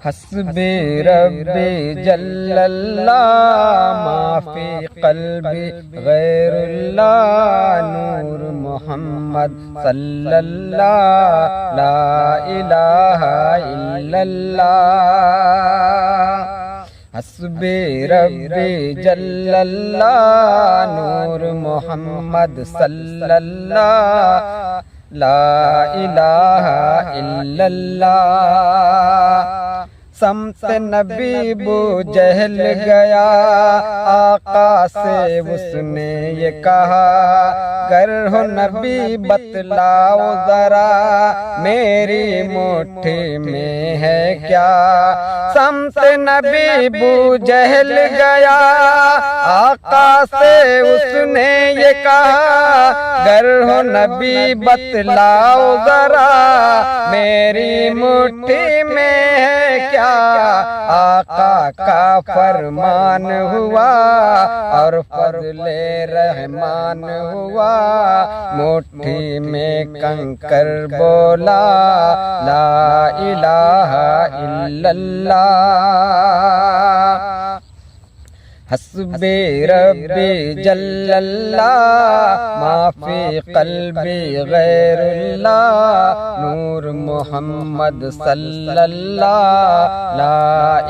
हस्बी रब्बी जल्लल्लाह माफी क़ल्बी गैरुल्लाह नूर मोहम्मद सल्लल्लाह ला इलाहा इल्लल्लाह। हस्बी रब्बी जल्लल्लाह नूर मोहम्मद सल्लल्लाह ला इलाहा इल्लल्लाह। समत नबी बू जहल गया आका से उसने ये कहा, गर हो नबी बतलाओ जरा मेरी मुट्ठी में है क्या। समत नबी बू जहल गया आका से उसने ये कहा, गर हो नबी बतलाओ जरा मेरी मुट्ठी में है क्या। आका का फरमान हुआ और फज़ले रहमान हुआ, मुट्ठी में कंकर बोला ला इलाहा इल्लल्लाह। हस्बी रब्बी जल्लल्लाह माफी क़ल्बी गैरुल्लाह नूर मोहम्मद सल्लल्लाह ला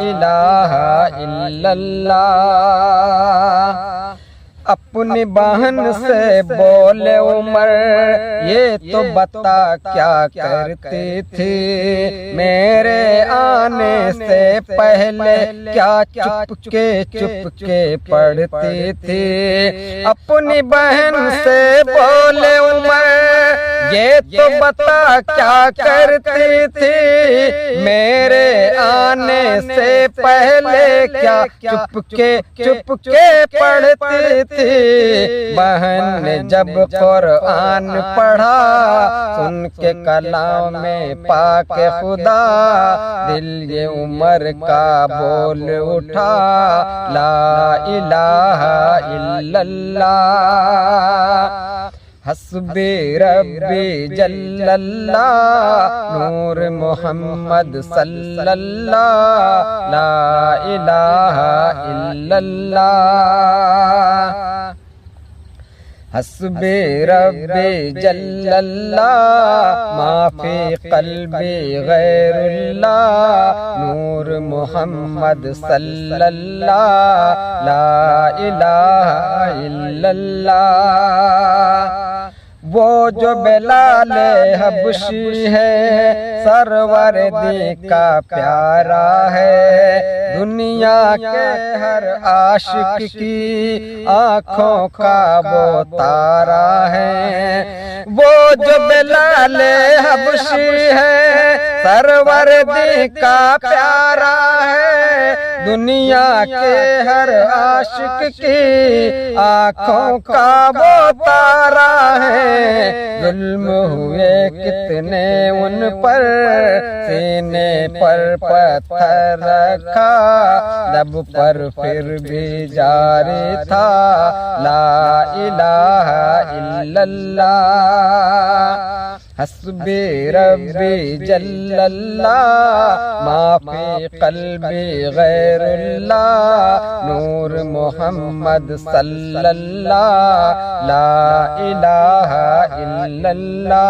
इलाहा इल्लल्लाह। अपनी बहन से बोले उमर ये तो बता क्या करती थी, मेरे आने से पहले क्या चुपके चुपके पढ़ती थी। अपनी बहन से बोले उमर ये तो बता क्या करती थी, मेरे आने से पहले क्या चुपके चुपके पढ़ती थी। बहन ने जब कुरान पढ़ा सुन के कलाम में पाके खुदा, दिल ये उमर का बोल उठा ला इलाहा इल्लल्लाह। हस्बी रब्बी जल्लल्लाह नूर मोहम्मद सल्लल्लाह ला इलाहा इल्लल्लाह। हस्बी रब्बी जल्लल्लाह माफी क़ल्बी गैरुल्लाह नूर मोहम्मद सल्लल्लाह ला इलाहा इल्लल्लाह। वो जो बेलाले हबशी है सरवर दी का प्यारा है, दुनिया के हर आशिक की आँखों का वो तारा है। वो जो बेलाले हबशी है सरवर दी का प्यारा है, दुनिया के हर आशिक की आँखों का वो तारा है। जुल्म हुए कितने उन पर सीने पर पत्थर रखा, लब पर फिर भी जारी था ला इलाहा इल्लल्लाह। हस्बी रब्बी जल्लल्लाह माफी क़ल्बी गैरुल्लाह नूर मोहम्मद सल्लल्लाह ला इलाहा इल्लल्लाह।